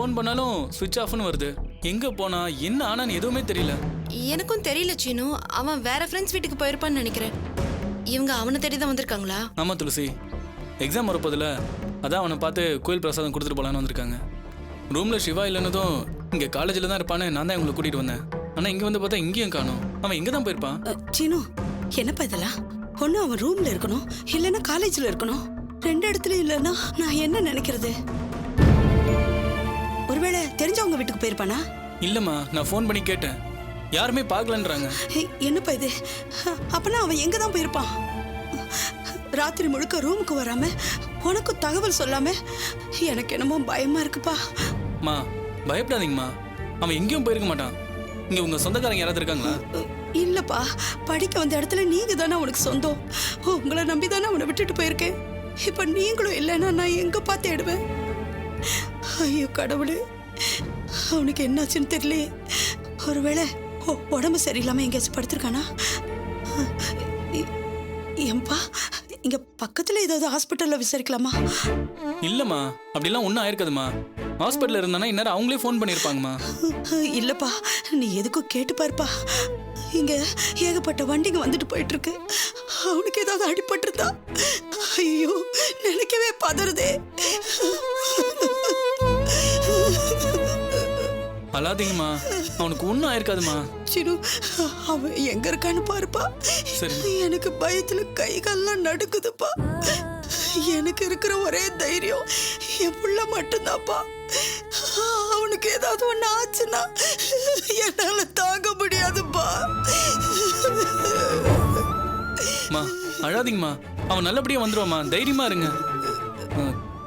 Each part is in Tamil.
ஃபோன் பண்ணாலும் சுவிட்ச் ஆஃப்னு வருது. எங்க போனா என்ன ஆனான்னு எதுவுமே தெரியல. எனக்கும் தெரியல சீனு. அவன் வேற ஃப்ரெண்ட்ஸ் வீட்டுக்கு போயிருப்பான்னு நினைக்கிறேன். இவங்க அவனை தேடி தான் வந்திருக்காங்களா? ஆமா துளசி, எக்ஸாம் வரப்போதில்ல, அதான் அவனை பார்த்து கோயில் பிரசாதம் கொடுத்துட்டு போலான்னு வந்திருக்காங்க. ரூம்ல சிவா இல்லைன்னதும் இங்க காலேஜில் தான் இருப்பான்னு நான் தான் இவங்களை கூட்டிட்டு வந்தேன். ஆனா இங்க வந்து பார்த்தா இங்கேயும் காணோம். அவன் இங்க தான் போயிருப்பான். சீனு, என்னப்பா இதெல்லாம்? ஒண்ணு அவன் ரூம்ல இருக்கணும், இல்லைன்னா காலேஜ்ல இருக்கணும். ரெண்டு இடத்துல இல்லைன்னா நான் என்ன நினைக்கிறது? ஒருவேளை தெரிஞ்சவங்க வீட்டுக்கு போயிருப்பானா? இல்லம்மா, நான் ஃபோன் பண்ணி கேட்டேன், யாருமே பார்க்கலன்றாங்க. என்னப்பா இது? அப்பனா அவன் எங்க தான் போயிருப்பான்? ராத்திரி முழுக்க ரூமுக்கு வராம உனக்கு தகவல் சொல்லாம எனக்கு என்னமோ பயமா இருக்குப்பா. மா பயப்படாதீங்கம்மா, அவன் எங்கேயும் போயிருக்க மாட்டான். இங்க உங்க சொந்தக்காரங்க யாராவது இருக்காங்களா? இல்லப்பா, படிக்க வந்த இடத்துல நீங்க தானே அவனுக்கு சொந்தம். உங்களை நம்பி தானே அவனை விட்டுட்டு போயிருக்கேன். இப்ப நீங்களும் இல்லைன்னா நான் எங்க பார்த்து தேடுவேன்? ஐயோ கடவுளே, அவனுக்கு என்னாச்சுன்னு தெரியலையே. ஒருவேளை உடம்பு சரியில்லாம எங்கேயாச்சும் படுத்திருக்கானா? ஏன்பா, இங்க பக்கத்துல ஏதாவது ஹாஸ்பிட்டல்ல விசாரிக்கலாமா? இல்லம்மா, அப்படிலாம் ஒன்றும் ஆயிருக்காதுமா. ஹாஸ்பிட்டல் இருந்தானா இந்நேரம் அவங்களே ஃபோன் பண்ணியிருப்பாங்கம்மா. இல்லப்பா, நீ எதுக்கும் கேட்டு பாருப்பா. இங்க ஏகப்பட்ட வண்டிங்க வந்துட்டு போயிட்டு இருக்கு. அவனுக்கு ஏதாவது அடிபட்டிருந்தா ஐயோ நினைக்கவே பதறுதே. அழாதீங்கம்மா, அவனுக்கு ஒன்றும் ஆயிருக்காதுமா. சினு, அவன் எங்க இருக்கான்னு பாருப்பா. சரி. எனக்கு பயத்துல கை கால்லாம் நடுக்குதுப்பா. எனக்கு இருக்கிற ஒரே தைரியம் என் புள்ள மட்டும்தான்ப்பா. அவனுக்கு ஏதாவது ஒண்ணு ஆச்சுன்னா என்னால தாங்க முடியாதுப்பா. மா அழாதீங்கம்மா, அவன் நல்லபடியா வந்துருவாம்மா, தைரியமா இருங்க.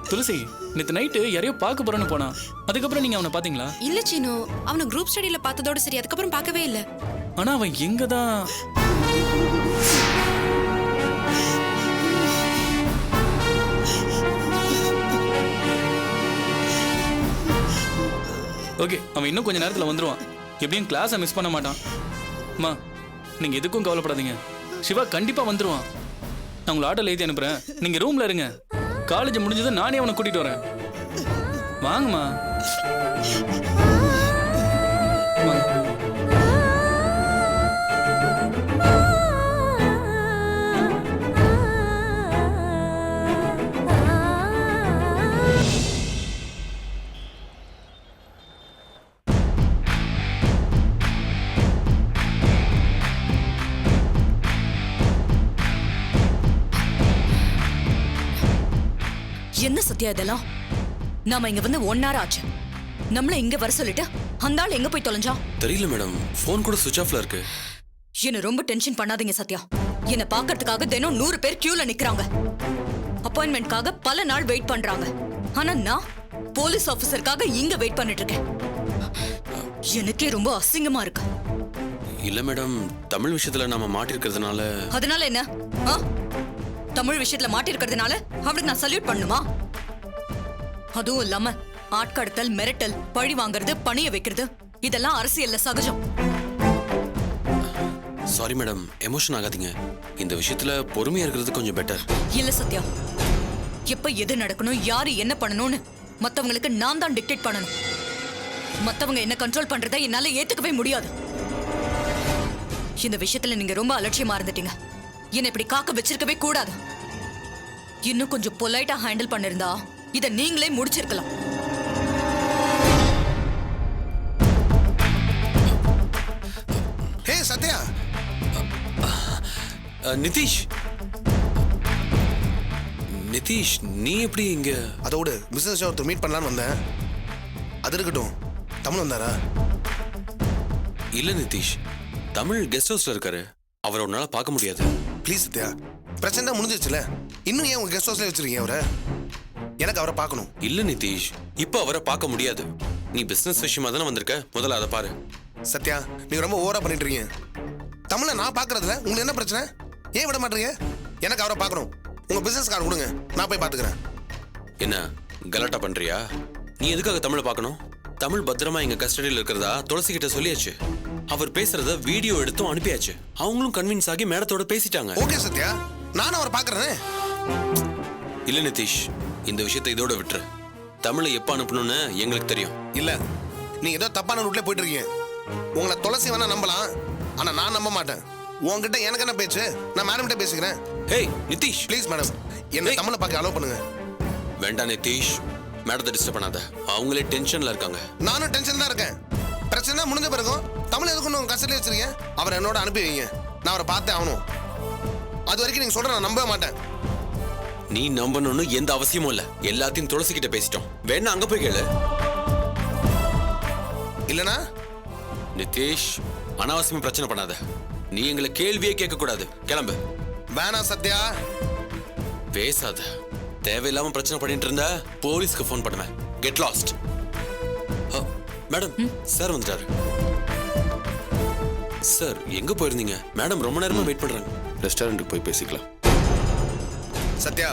துளசி, நேற்று நைட்டு யாரையோ பார்க்க போறேன்னு போனான். அதுக்கப்புறம் நீங்க அவனை பாத்தீங்களா? இல்ல சீனு, அவனை குரூப் ஸ்டடியில பார்த்ததோட சரி, அதுக்கப்புறம் பார்க்கவே இல்ல. ஆனா அவன் எங்க தான்? ஓகே, அவன் இன்னும் கொஞ்ச நேரத்துல வந்துருவான். எப்படியும் கிளாஸை மிஸ் பண்ண மாட்டான். அம்மா நீங்க எதுக்கும் கவலைப்படாதீங்க, சிவா கண்டிப்பா வந்துருவான். நான் உங்களை ஆட்டோல எழுதி அனுப்புறேன், நீங்க ரூம்ல இருங்க. காலேஜ் முடிஞ்சதும் நானே அவனை கூட்டிட்டு வரேன். வாங்கம்மா. என்ன சத்யா இதெல்லாம்? நாம இங்க வந்து 1 hour ஆச்சு. நம்மள இங்க வர சொல்லிட்டு அந்த ஆள் எங்க போய் தொலைஞ்சா? தெரியல மேடம், போன் கூட சுவிட்ச் ஆஃப்ல இருக்கு. என்ன ரொம்ப டென்ஷன் பண்ணாதீங்க சத்யா. என்ன பாக்கிறதுக்காக தினம் 100 பேர் கியூல நிக்கறாங்க. அப்பாயின்மெண்ட்காக பல நாள் வெயிட் பண்றாங்க. ஆனா நான் போலீஸ் ஆபீசருக்காக இங்க வெயிட் பண்ணிட்டு இருக்கேன். எனக்கே ரொம்ப அசிங்கமா இருக்கு. இல்ல மேடம், தமிழ் விஷயத்துல நாம மாட்டிருக்கிறதுனால. அதனால என்ன? தமிழ் விஷயத்துல மாட்டிருக்கிறதுனால அவனுக்கு நான் சல்யூட் பண்ணுமா? அதுவும் இல்லாம ஆட்கடத்தல், மிரட்டல், பழி வாங்குறது, பணிய வைக்கிறது, இதெல்லாம் அரசியல்ல சகஜம். சாரி மேடம், எமோஷன் ஆகாதீங்க. இந்த விஷயத்துல பொறுமையா இருக்கிறது கொஞ்சம் பெட்டர். இல்ல சத்யா, எப்ப எது நடக்கணும், யாரு என்ன பண்ணணும்னு மத்தவங்களுக்கு நான் தான் டிக்டேட் பண்ணணும். மத்தவங்க என்ன கண்ட்ரோல் பண்றதை என்னால ஏத்துக்கவே முடியாது. இந்த விஷயத்துல நீங்க ரொம்ப அலட்சியமா இருந்துட்டீங்க. என்ன இப்படி காக்க வச்சிருக்கவே கூடாது. இன்னும் கொஞ்சம் பொலைட்டா ஹேண்டில் பண்ணிருந்தா இத நீங்களே முடிச்சிருக்கலாம். ஹே சத்யா. நிதிஷ், நிதிஷ் நீ எப்படி இங்க? அதோட பிசினஸ் ஒருத்தர் மீட் பண்ணலான்னு வந்தேன். அது இருக்கட்டும், தமிழ் வந்தாரா? இல்ல நிதிஷ், தமிழ் கெஸ்ட் ஹவுஸ்ல இருக்காரு. அவரை உன்னால பார்க்க முடியாது. ப்ளீஸ் சத்யா, பிரச்சனை முடிஞ்சிருச்சுல, இன்னும் ஏன் உங்க கெஸ்ட் ஹவுஸ்ல வச்சிருக்கீங்க அவரை? எனக்கு அவரை பார்க்கணும். இல்ல நிதிஷ், இப்போ அவரை பார்க்க முடியாது. நீ பிசினஸ் விஷயமா தானே வந்திருக்க, முதல்ல அதை பாரு. சத்யா, நீங்க ரொம்ப ஓவரா பண்ணிட்டு இருக்கீங்க. தமிழை நான் பார்க்கறதுல உங்களுக்கு என்ன பிரச்சனை? ஏன் விட மாட்டீங்க? எனக்கு அவரை பார்க்கணும். உங்க பிசினஸ் கார்டு கொடுங்க, நான் போய் பார்த்துக்கிறேன். என்ன கலாட்டா பண்றியா? நீ எதுக்காக தமிழை பார்க்கணும்? தமிழ் பத்திரமா எங்க கஸ்டடியில் இருக்கிறதா துளசி கிட்ட சொல்லியாச்சு. அவர் பேசுறத வீடியோ எடுத்தும் அனுப்பியாச்சு. அவங்களும் கன்வின்ஸ் ஆகி மேடத்தோட பேசிட்டாங்க. ஓகே சத்யா, நானும் அவரை பார்க்கறேன். இல்ல நிதிஷ், இந்த விஷயத்தை இதோட விட்டுரு. தமிழை எப்ப அனுப்பணும்னு எங்களுக்கு தெரியும். இல்ல நீங்க ஏதோ தப்பான ரூட்ல போயிட்டு இருக்கீங்க. உங்களை துளசி வேணா நம்பலாம், ஆனா நான் நம்ப மாட்டேன். உங்ககிட்ட எனக்கு என்ன பேச்சு? நான் மேடம் கிட்ட பேசிக்கிறேன். ஹேய் நிதிஷ், ப்ளீஸ் மேடம், என்ன தமிழை பார்க்க அலோவ் பண்ணுங்க. வேண்டாம் நிதிஷ், மேடத்தை டிஸ்டர்ப் பண்ணாத. அவங்களே டென்ஷன்ல இருக்காங்க. நானும் டென்ஷன் தான் இருக்கேன். பிரச்சனை முடிஞ்ச பிறகும் தமிழ் எதுக்கு உங்க கஸ்டடியில் வச்சிருக்கீங்க? அவரை என்னோட அனுப்பி வைங்க, நான் அவரை பார்த்தே ஆகணும். அது வரைக்கும் நீங்க சொல்ற நான் நம்பவே மாட்டேன். நீ நம்பணும்னு எந்த அவசியமும் இல்ல. எல்லாத்தையும் துளசி கிட்ட பேசிட்டோம். வேணா அங்க போய் கேளு. இல்லனா நிதிஷ், அனாவசியமா பிரச்சனை பண்ணாத. நீ எங்களை கேள்வியே கேட்க கூடாது. கிளம்பு. வேணாம் சத்யா. பேசாத. தேவையில்லாம பிரச்சனை பண்ணிட்டு இருந்தா போலீஸ்க்கு ஃபோன் பண்ணுவேன். Get lost. மேடம், சார் வந்துட்டாரு. சார் எங்க போயிருந்தீங்க? மேடம் ரொம்ப நேரமா வெயிட் பண்றாங்க. ரெஸ்டாரண்ட்டுக்கு போய் பேசிக்கலாம். சத்யா,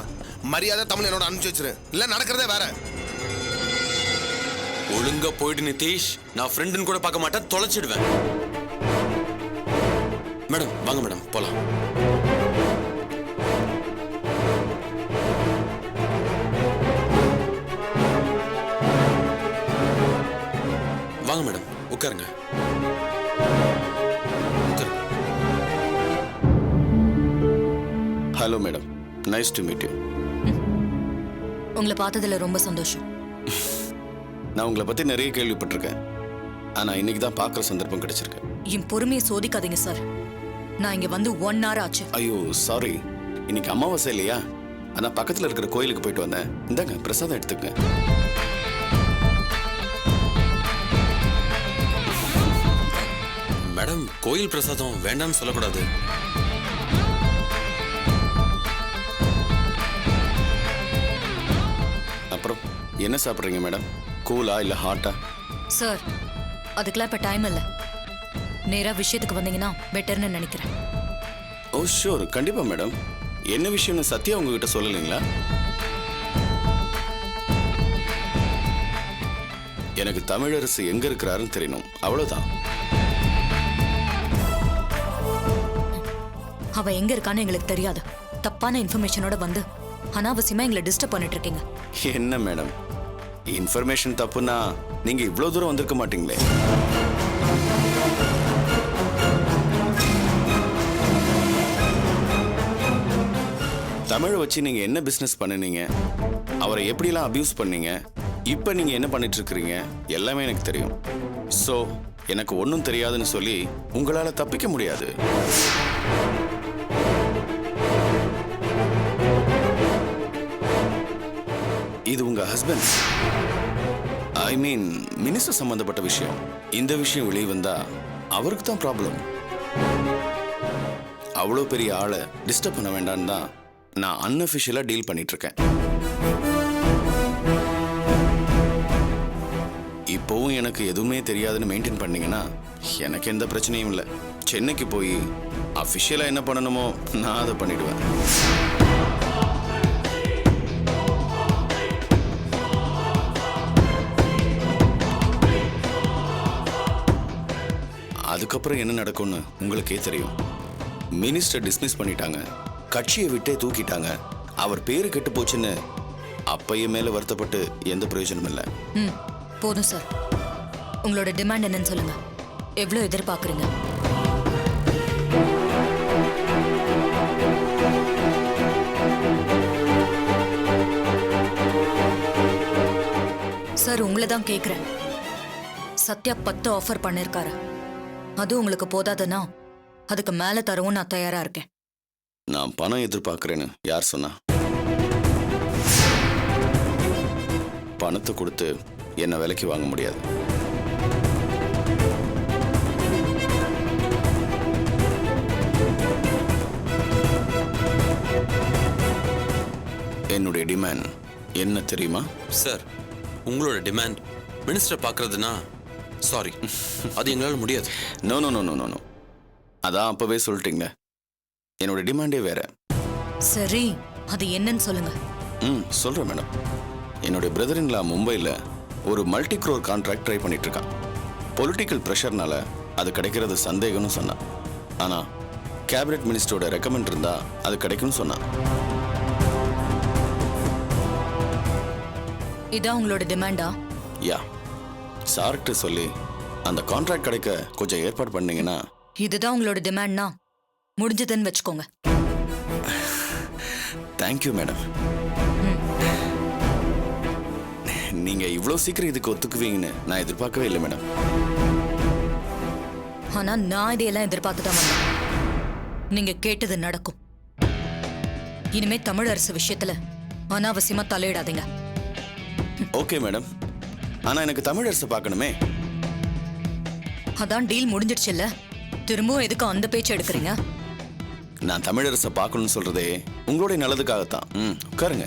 மரியாதை தமிழ் என்னோட அனுப்பிச்சு வச்சிரு, இல்ல நடக்கிறதே வேற. ஒழுங்கா போயிட்டு நிதிஷ். நான் ஃப்ரெண்டுன்னு கூட பார்க்க மாட்டேன், தொலைச்சிடுவேன். மேடம் வாங்க மேடம், போலாம். வாங்க மேடம், உட்காருங்க. Hello madam, nice to meet you. உங்களை பார்த்ததுல ரொம்ப சந்தோஷம். நான் உங்களை பற்றி நிறைய கேள்விப்பட்டிருக்கேன், ஆனால் இன்னைக்கு தான் பார்க்குற சந்தர்ப்பம் கிடைச்சிருக்கு. என் பொறுமையை சோதிக்காதீங்க சார். நான் இங்க வந்து 1 hour ஆச்சு. ஐயோ சாரி, இன்னைக்கு அமாவாசை இல்லையா? ஆனால் பக்கத்தில் இருக்கிற கோயிலுக்கு போயிட்டு வந்தேன். இந்தாங்க பிரசாதம் எடுத்துக்கங்க. மேடம், கோயில் பிரசாதம் வேண்டாம்னு சொல்லக்கூடாது. அப்புறம் என்ன சாப்பிட்றீங்க மேடம்? கூலா இல்லை ஹாட்டா? சார், அதுக்கெல்லாம் இப்ப டைம் இல்லை. நேரா விஷயத்துக்கு வந்தீங்கன்னா பெட்டர்னு நினைக்கிறேன். ஓ ஷூர், கண்டிப்பாக மேடம். என்ன விஷயம்னு சத்யா உங்ககிட்ட சொல்லலைங்களா? எனக்கு தமிழரசு எங்க இருக்கிறாருன்னு தெரியணும், அவ்வளவுதான். அவ எங்க இருக்கான்னு எங்களுக்கு தெரியாது. தப்பான இன்ஃபர்மேஷனோட வந்து அனாவசியமா எங்களை டிஸ்டர்ப் பண்ணிட்டு இருக்கீங்க. என்ன மேடம், இன்ஃபர்மேஷன் தப்புனா நீங்க இவ்வளவு தூரம் வந்திருக்க மாட்டீங்களே. தமிழை வச்சு நீங்க என்ன பிசினஸ் பண்ணுனீங்க, அவரை எப்படிலாம் அபியூஸ் பண்ணீங்க, இப்ப நீங்க என்ன பண்ணிட்டு இருக்கிறீங்க, எல்லாமே எனக்கு தெரியும். சோ எனக்கு ஒன்றும் தெரியாதுன்னு சொல்லி உங்களால தப்பிக்க முடியாது. இது உங்க ஹஸ்பண்ட், ஐ மீன் மினிஸ்டர் சம்பந்தப்பட்ட விஷயம். இந்த விஷயம் வெளியே வந்தா அவருக்கு தான் ப்ராப்ளம். அவ்வளோ பெரிய ஆளை டிஸ்டர்ப் பண்ண வேண்டான்னு தான் நான் அன்அஃபிஷியலா டீல் பண்ணிட்டு இருக்கேன். இப்போவும் எனக்கு எதுவுமே தெரியாதுன்னு மெயின்டைன் பண்ணீங்கன்னா எனக்கு எந்த பிரச்சனையும் இல்லை. சென்னைக்கு போய் அஃபிஷியலா என்ன பண்ணணுமோ நான் அதை பண்ணிடுவேன். அதுக்கப்புறம் என்ன நடக்கும்னு உங்களுக்கே தெரியும். மினிஸ்டர் டிஸ்மிஸ் பண்ணிட்டாங்க, கட்சியை விட்டே தூக்கிட்டாங்க, அவர் பேரு கெட்டு போச்சுன்னு அப்பைய மேல வருத்தப்பட்டு எந்த பிரயோஜனம் இல்லை. போதும் சார். உங்களோட டிமாண்ட் என்னன்னு சொல்லுங்க. எவ்வளவு எதிர்பார்க்குறீங்க? சார், உங்களை தான் கேட்குறேன். சத்யா 10 ஆஃபர் பண்ணிருக்காரு. அது உங்களுக்கு போதாதுன்னா அதுக்கு மேல தரவும் நான் தயாரா இருக்கேன். நான் பணம் எதிர்பார்க்கிறேன்னு யார் சொன்னா? பணத்தை கொடுத்து என்ன விலைக்கு வாங்க முடியாது. என்னுடைய டிமாண்ட் என்ன தெரியுமா? சார், உங்களோட டிமாண்ட் மினிஸ்டர் பார்க்கறதுனா சாரி, அது எங்களால் முடியாது. No no no no no, அதான் அப்பவே சொல்லிட்டீங்க. என்னோட டிமாண்டே வேற. சரி, அது என்னன்னு சொல்லுங்க. சொல்றேன் மேடம். என்னுடைய பிரதர் இன் லா மும்பையில் ஒரு மல்டி க்ரோர் கான்ட்ராக்ட் ட்ரை பண்ணிட்டு இருக்கான். பொலிட்டிக்கல் ப்ரெஷர்னால அது கிடைக்கிறது சந்தேகம்னு சொன்னான். ஆனால் கேபினட் மினிஸ்டரோட ரெக்கமெண்ட் இருந்தா அது கிடைக்கும்னு சொன்னான். இதான் உங்களோட டிமாண்டா? யா, சார்கிட்ட சொல்லி அந்த கான்ட்ராக்ட் கிடைக்க கொஞ்சம் ஏற்பாடு பண்ணீங்கன்னா. இதுதான் உங்களோட டிமாண்ட்னா முடிஞ்சதுன்னு வச்சுக்கோங்க. Thank you madam. நீங்க இவ்வளோ சீக்கிரம் இதுக்கு ஒத்துக்குவீங்கன்னு நான் எதிர்பார்க்கவே இல்லை மேடம். ஆனா நான் இதையெல்லாம் எதிர்பார்த்து தான் வந்தேன். நீங்க கேட்டது நடக்கும். இனிமே தமிழரசு விஷயத்துல அனாவசியமா தலையிடாதீங்க. ஓகே மேடம், ஆனா எனக்கு தமிழரசு பார்க்கணுமே. அதான் டீல் முடிஞ்சிடுச்சுல்ல, திரும்பவும் எதுக்கு அந்த பேச்சு எடுக்கிறீங்க? நான் தமிழரசை பார்க்கணும்னு சொல்றதே உங்களுடைய நல்லதுக்காகத்தான். உட்காருங்க.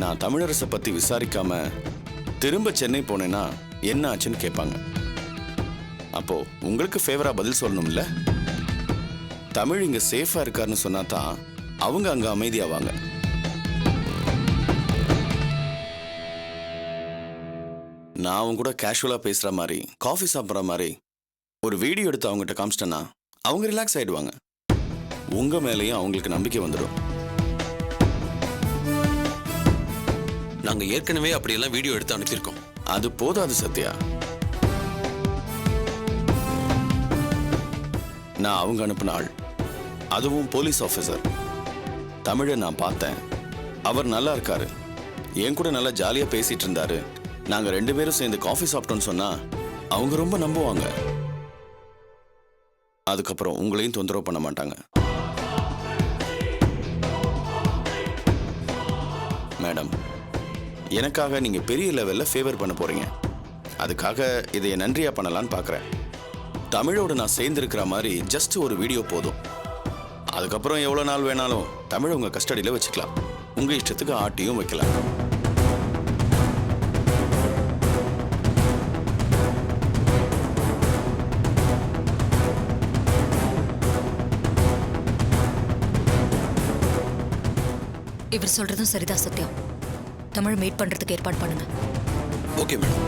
நான் தமிழரசை பத்தி விசாரிக்காம திரும்ப சென்னை போனேன்னா என்ன ஆச்சுன்னு கேட்பாங்க. அப்போ உங்களுக்கு ஃபேவரா பதில் சொல்லணும்ல. தமிழ் இங்க சேஃபா இருக்காருன்னு சொன்னா தான் அவங்க அங்க அமைதியாவாங்க. நான் அவங்க கூட கேஷுவலா பேசுற மாதிரி, காஃபி சாப்பிட்ற மாதிரி ஒரு வீடியோ எடுத்து அவங்ககிட்ட காமிச்சிட்டேன்னா அவங்க ரிலாக்ஸ் ஆயிடுவாங்க. உங்க மேலேயும் அவங்களுக்கு நம்பிக்கை வந்துடும். நாங்க ஏற்கனவே அப்படியெல்லாம் வீடியோ எடுத்து அனுப்பியிருக்கோம். அது போதாது சத்யா. நான் அவங்க அனுப்பின ஆள், அதுவும் போலீஸ் ஆஃபீஸர். தமிழை நான் பார்த்தேன். அவர் நல்லா இருக்காரு, என் கூட நல்லா ஜாலியா பேசிட்டு இருந்தாரு. நாங்க 2 பேரும் சேர்ந்து காஃபி சாப்பிட்டோம்னு சொன்னா அவங்க ரொம்ப நம்புவாங்க. அதுக்கப்புறம் உங்களையும் தொந்தரவு பண்ண மாட்டாங்க. மேடம், எனக்காக நீங்க பெரிய லெவல்ல ஃபேவர் பண்ண போறீங்க. அதுக்காக இதை நன்றியா பண்ணலான்னு பார்க்குறேன். தமிழோட நான் சேர்ந்திருக்கிற மாதிரி ஜஸ்ட் ஒரு வீடியோ போதும். அதுக்கப்புறம் எவ்வளோ நாள் வேணாலும் தமிழ் உங்க கஸ்டடியில் வச்சுக்கலாம். உங்க இஷ்டத்துக்கு ஆட்டியும் வைக்கலாம். இவர் சொல்றதும் சரிதான் சத்யா. தமிழ் மீட் பண்றதுக்கு ஏற்பாடு பண்ணுங்க. Okay madam.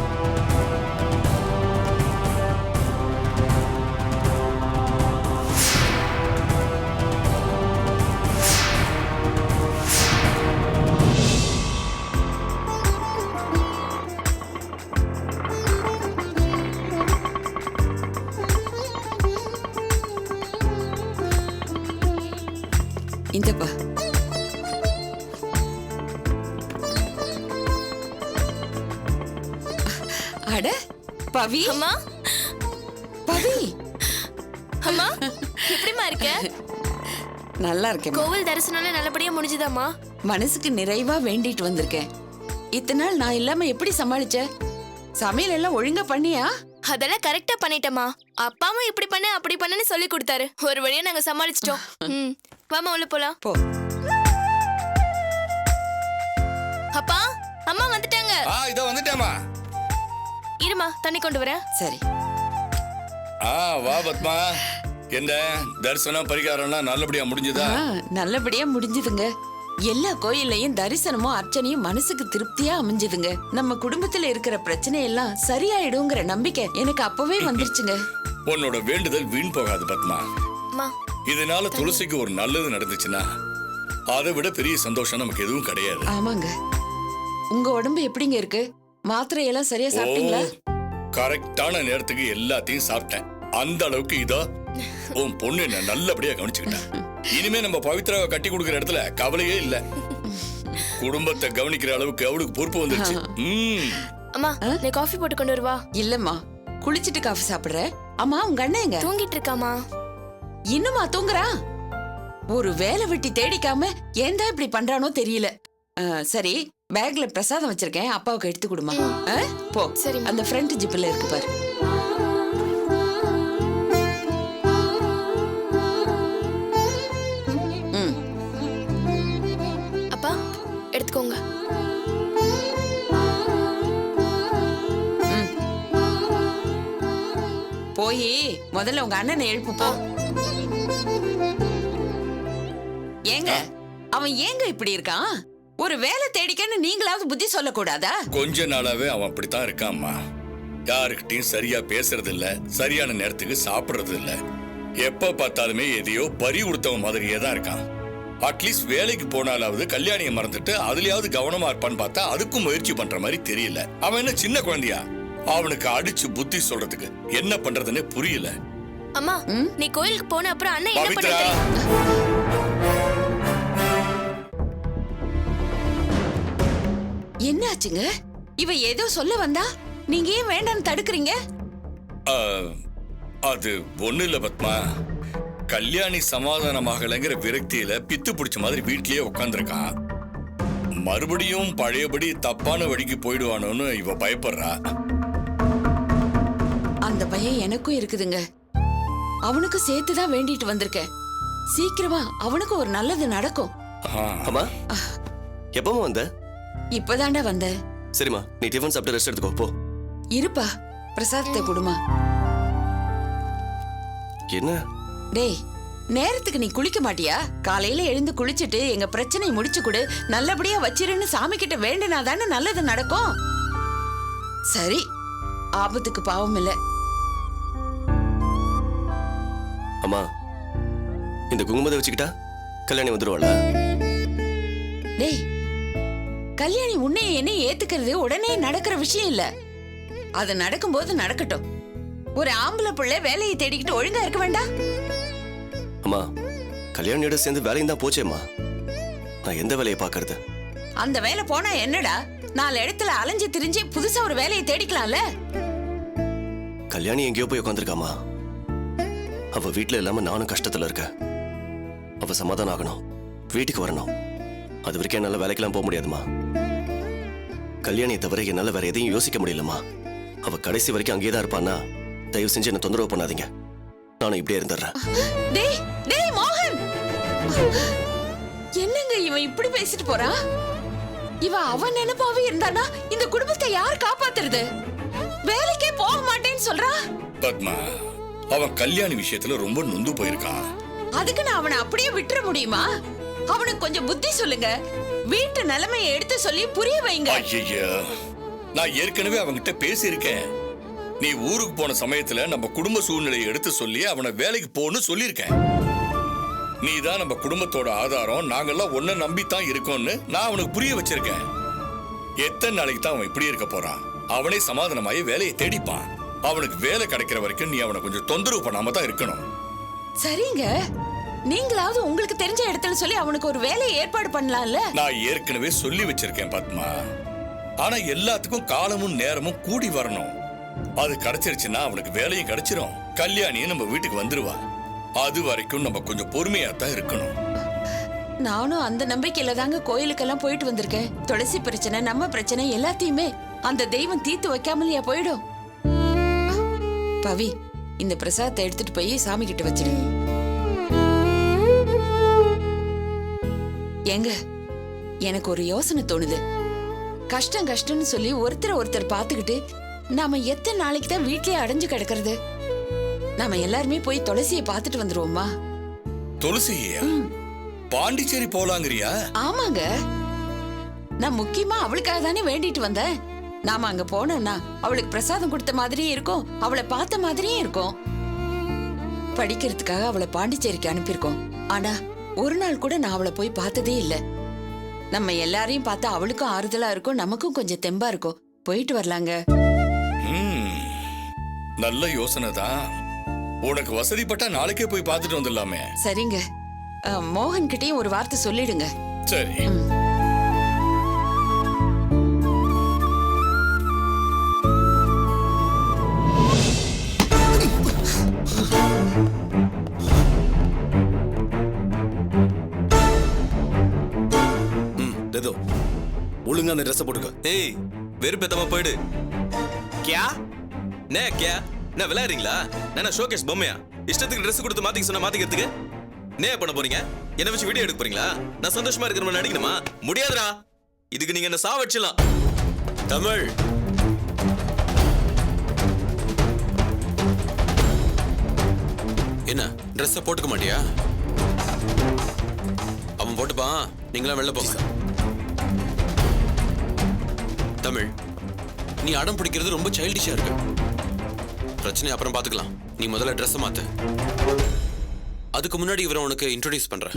இந்தப்பா. அட பவி. அம்மா, பவி அம்மா எப்படிமா இருக்க? நல்லா இருக்கேன். கோவில் தரிசனம் நல்லபடியா முடிஞ்சுதாம்மா? மனசுக்கு நிறைவா வேண்டிட்டு வந்திருக்கேன். இத்தனை நாள் நான் இல்லாம எப்படி சமாளிச்ச? சமையல் எல்லாம் ஒழுங்கா பண்ணியா? அதெல்லாம் கரெக்டா பண்ணிட்டேம்மா. அப்பாவும் இப்படி பண்ணு அப்படி பண்ணுன்னு சொல்லி கொடுத்தாரு. ஒரு வழியா நாங்க சமாளிச்சிட்டோம். வாமா உள்ள போலாம். போ. அப்பா, அம்மா வந்துட்டாங்க. இதோ வந்துட்டேமா. இருமா, தண்ணி கொண்டு வரேன். சரி. வா பத்மா. என்ன தரிசனம் பரிகாரம்லாம் நல்லபடியா முடிஞ்சுதா? நல்லபடியா முடிஞ்சுதுங்க. எல்லா கோயில்லையும் தரிசனமும் அர்ச்சனையும் மனசுக்கு திருப்தியா அமைஞ்சுதுங்க. நம்ம குடும்பத்துல இருக்கிற பிரச்சனை எல்லாம் சரியாயிடுங்கிற நம்பிக்கை எனக்கு அப்பவே வந்துருச்சுங்க. உன்னோட வேண்டுதல் வீண் போகாது பத்மா. அம்மா, இதனால துளசிக்கு ஒரு நல்லது நடந்துச்சுன்னா அதை விட பெரிய சந்தோஷம் நமக்கு எதுவும் கிடையாது. ஆமாங்க. உங்க உடம்பு எப்படிங்க இருக்கு? மாத்திரை எல்லாம் சரியா சாப்பிட்டீங்களா? கரெக்டான நேரத்துக்கு எல்லாத்தையும் சாப்பிட்டேன். அந்த அளவுக்கு இதோ உன் பொண்ணு என்ன நல்லபடியா கவனிச்சுக்கிட்டேன். இனிமே நம்ம பவித்ராவை கட்டி கொடுக்கிற இடத்துல கவலையே இல்ல. குடும்பத்தை கவனிக்கிற அளவுக்கு அவளுக்கு பொறுப்பு வந்துருச்சு. அம்மா, நீ காஃபி போட்டு கொண்டு வருவா. இல்லம்மா, குளிச்சிட்டு காஃபி சாப்பிடுற. அம்மா, உங்க அண்ணன் எங்க? தூங்கிட்டு இருக்காமா. இன்னுமா தூங்குறா? ஒரு வேலை வெட்டி தேடிக்காம ஏன் தான் இப்படி பண்றானோ தெரியல. சரி, பேக்ல பிரசாதம் வச்சிருக்கேன், அப்பாவுக்கு எடுத்து கொடுமா. போ. சரி. அந்த ஃப்ரண்ட் ஜிப்ல இருக்கு பாரு. அப்பா, எடுத்துக்கோங்க. போய் முதல்ல உங்க அண்ணனை எழுப்பு போ. ஏங்க, அவன் ஏங்க இப்படி இருக்கான்? ஒரு வேலை தேடிக்கன்னு நீங்களாவது புத்தி சொல்லக்கூடாதா? கொஞ்ச நாளாவே அவன் அப்படித்தான் இருக்காம்மா. யாருக்கிட்டையும் சரியா பேசுறது இல்ல, சரியான நேரத்துக்கு சாப்பிடுறது இல்ல. எப்ப பார்த்தாலுமே எதையோ பறி கொடுத்தவன் மாதிரியே தான் இருக்கான். அட்லீஸ்ட் வேலைக்கு போனாலாவது கல்யாணியை மறந்துட்டு அதுலயாவது கவனமா இருப்பான்னு பார்த்தா அதுக்கும் முயற்சி பண்ற மாதிரி தெரியல. அவன் என்ன சின்ன குழந்தையா? அவனுக்கு அடிச்சு புத்தி சொல்றதுக்கு என்ன பண்றதுன்னே புரியல. அம்மா நீ கோயிலுக்கு போன அப்புறம் அண்ணன் என்ன பவித்ரா, என்னாச்சுங்க? இவ ஏதோ சொல்ல வந்தா நீங்க ஏன் வேண்டாம்னு தடுக்கிறீங்க? அது ஒண்ணு இல்ல பத்மா. கல்யாணி சமாதானமாகலைங்கிற விரக்தியில பித்து பிடிச்ச மாதிரி வீட்லயே உட்காந்துருக்கான். மறுபடியும் பழையபடி தப்பான வழிக்கு போயிடுவானோன்னு இவ பயப்படுறா. அந்த பையன் எனக்கும் இருக்குதுங்க. அவனுக்கு சேர்த்துதான் வேண்டிட்டு வந்திருக்கேன். சீக்கிரமா அவனுக்கு ஒரு நல்லது நடக்கும். அம்மா எப்பமா வந்த? இப்பதாண்டா வந்த. சரிம்மா, நீ டிஃபன் சாப்பிட்டு ரெஸ்ட் எடுத்துக்கோ போ. இருப்பா, பிரசாதத்தை கொடுமா. என்ன டேய், நேரத்துக்கு நீ குளிக்க மாட்டியா? காலையில எழுந்து குளிச்சுட்டு எங்க பிரச்சனை முடிச்சு கொடு, நல்லபடியா வச்சிருன்னு சாமி கிட்ட வேண்டினா தானே நல்லது நடக்கும். சரி, ஆபத்துக்கு பாவம் இல்ல. அம்மா, இந்த குங்குமத்தை வச்சுக்கிட்டா கல்யாணி வந்துருவாளா? டேய், கல்யாணி உன்னை என்ன ஏத்துக்கிறது உடனே நடக்கிற விஷயம் இல்ல. அது நடக்கும்போது நடக்கட்டும். ஒரு ஆம்பளை பிள்ளை வேலையை தேடிக்கிட்டு ஒழுங்கா இருக்க வேண்டாம்? அம்மா, கல்யாணியோட சேர்ந்து வேலையும் தான் போச்சேம்மா. நான் எந்த வேலையை பாக்குறது? அந்த வேலை போனா என்னடா, 4 இடத்துல அலைஞ்சு திரிஞ்சு புதுசா ஒரு வேலையை தேடிக்கலாம்ல. கல்யாணி எங்கேயோ போய் உட்காந்துருக்காமா. அவ வீட்டுல இல்லாம நானும் கஷ்டத்துல இருக்கேன். அவ சமாதானம் ஆகணும், வீட்டுக்கு வரணும். அது வரைக்கும் என்னால வேலைக்கெல்லாம் போக முடியாதுமா. கல்யாணியை தவிர என்னால வேற எதையும் யோசிக்க முடியலம்மா. அவ கடைசி வரைக்கும் அங்கேயேதான் இருப்பான்னா தயவு செஞ்சு என்ன தொந்தரவு பண்ணாதீங்க. நானும் இப்படியே இருந்துடுறேன். டேய் டேய் மோகன், என்னங்க இவன் இப்படி பேசிட்டு போறான்? இவன் அவன் நினைப்பாவே இருந்தானா இந்த குடும்பத்தை யார் காப்பாத்துறது? வேலைக்கே போக மாட்டேன்னு சொல்றான். பத்மா, அவன் கல்யாணி விஷயத்துல ரொம்ப நொந்து போயிருக்கான். அதுக்கு நான் அவனை அப்படியே விட்டுற முடியுமா? அவனுக்கு கொஞ்சம் புத்தி சொல்லுங்க. வீட்டு நிலைமையை எடுத்து சொல்லி புரிய வைங்க. ஐயா, நான் ஏற்கனவே அவன்கிட்ட பேசியிருக்கேன். நீ ஊருக்கு போன சமயத்துல நம்ம குடும்ப சூழ்நிலையை எடுத்து சொல்லி அவனை வேலைக்கு போன்னு சொல்லியிருக்கேன். நீ தான் நம்ம குடும்பத்தோட ஆதாரம், நாங்கெல்லாம் ஒன்ன நம்பித்தான் இருக்கோம்னு நான் அவனுக்கு புரிய வச்சிருக்கேன். எத்தனை நாளைக்கு தான் அவன் இப்படி இருக்க போறான்? அவனே சமாதானமாயி வேலையை தேடிப்பான். அவனுக்கு வேலை கிடைக்கிற வரைக்கும் நீ அவனை கொஞ்சம் தொந்தரவு பண்ணாம தான் இருக்கணும். சரிங்க, நீங்களாவது உங்களுக்கு தெரிஞ்ச இடத்துல சொல்லி அவனுக்கு ஒரு வேலையை ஏற்பாடு பண்ணலாம்ல. நான் ஏற்கனவே சொல்லி வச்சிருக்கேன் பத்மா. ஆனா எல்லாத்துக்கும் காலமும் நேரமும் கூடி வரணும். அது கிடைச்சிருச்சுன்னா அவனுக்கு வேலையும் கிடைச்சிரும், கல்யாணியும் நம்ம வீட்டுக்கு வந்துருவா. அது வரைக்கும் நம்ம கொஞ்சம் பொறுமையா தான் இருக்கணும். நானும் அந்த நம்பிக்கையில தாங்க கோயிலுக்கெல்லாம் போயிட்டு வந்திருக்கேன். துளசி பிரச்சனை, நம்ம பிரச்சனை எல்லாத்தையுமே அந்த தெய்வம் தீர்த்து வைக்காமலையா போயிடும்? பவி, இந்த பிரசாதத்தை எடுத்துட்டு போய் சாமி கிட்ட வச்சிடு. ஏங்க, எனக்கு ஒரு யோசனை தோணுது. கஷ்டம் கஷ்டம்னு சொல்லி ஒருத்தர் பார்த்துக்கிட்டு நாம எத்தனை நாளைக்கு தான் வீட்லயே அடைஞ்சு கிடக்கிறது? நாம எல்லாருமே போய் துளசியை பார்த்துட்டு வந்துருவோமா? துளசியா? பாண்டிச்சேரி போலாங்கிறியா? ஆமாங்க, நான் முக்கியமா அவளுக்காக தானே வேண்டிட்டு வந்தேன். நாம அங்க போனோம்னா அவளுக்கு பிரசாதம் கொடுத்த மாதிரியே இருக்கும், அவளை பார்த்த மாதிரியே இருக்கும். படிக்கிறதுக்காக அவளை பாண்டிச்சேரிக்கு அனுப்பியிருக்கோம். ஆனா ஒரு நாள் கூட நான் அவளை போய் பார்த்ததே இல்ல. நம்ம எல்லாரையும் பார்த்தா அவளுக்கும் ஆறுதலா இருக்கும், நமக்கும் கொஞ்சம் தெம்பா இருக்கும். போயிட்டு வரலாங்க. நல்ல யோசனை தான். உனக்கு வசதிப்பட்டா நாளைக்கே போய் பார்த்துட்டு வந்துடலாமே. சரிங்க, மோகன் கிட்டயும் ஒரு வார்த்தை சொல்லிடுங்க. சரி. ஒழுங்கா அந்த ட்ரெஸ் போட்டுக்க. ஏய், வெறுப்பேத்தமா போயிடு. கியா நே கியா நான் விளையாடுறீங்களா? நான் ஷோகேஸ் பொம்மையா? இஷ்டத்துக்கு ட்ரெஸ் கொடுத்து மாத்திக்க சொன்னா மாத்திக்கிறதுக்கு நே பண்ண போறீங்க? என்ன வச்சு வீடியோ எடுக்க போறீங்களா? நான் சந்தோஷமா இருக்கிற மாதிரி நடிக்கணுமா? முடியாதுடா. இதுக்கு நீங்க என்ன சாவடிச்சிடலாம். தமிழ், என்ன ட்ரெஸ்ஸை போட்டுக்க மாட்டியா? அவன் போட்டுப்பான், நீங்களாம் வெளில போங்க. தமிழ், நீ அடம் பிடிக்கிறது ரொம்ப சைல்டிஷா இருக்கு. பிரச்சனை அப்புறம் பாத்துக்கலாம். நீ முதல்ல ட்ரெஸ் மாத்து. அதுக்கு முன்னாடி இவரை உனக்கு இன்ட்ரோடியூஸ் பண்றேன்.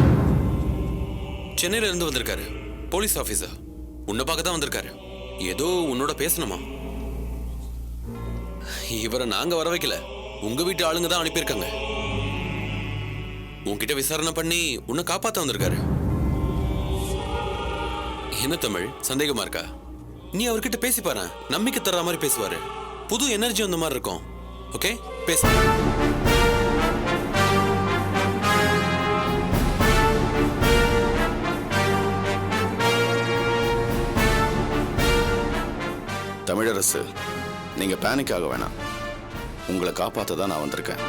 சென்னையில இருந்து வந்திருக்காரு. Police officer. உன்னை பார்க்க தான் வந்திருக்காரு. ஏதோ உன்னோட பேசணுமா? இவரை நாங்க வர வைக்கல, உங்க வீட்டு ஆளுங்க தான் அனுப்பியிருக்காங்க. உன்கிட்ட விசாரணை பண்ணி உன்னை காப்பாத்த வந்திருக்காரு. என்ன தமிழ், சந்தேகமா இருக்கா? நீ அவர்கிட்ட பேசி பாரு, நம்பிக்கை தர்ற மாதிரி பேசுவாரு. புது எனர்ஜி வந்த மாதிரி இருக்கும். ஓகே, பேசு. தமிழரசு, நீங்க பேனிக் ஆக வேணாம். உங்களை காப்பாத்த தான் நான் வந்திருக்கேன்.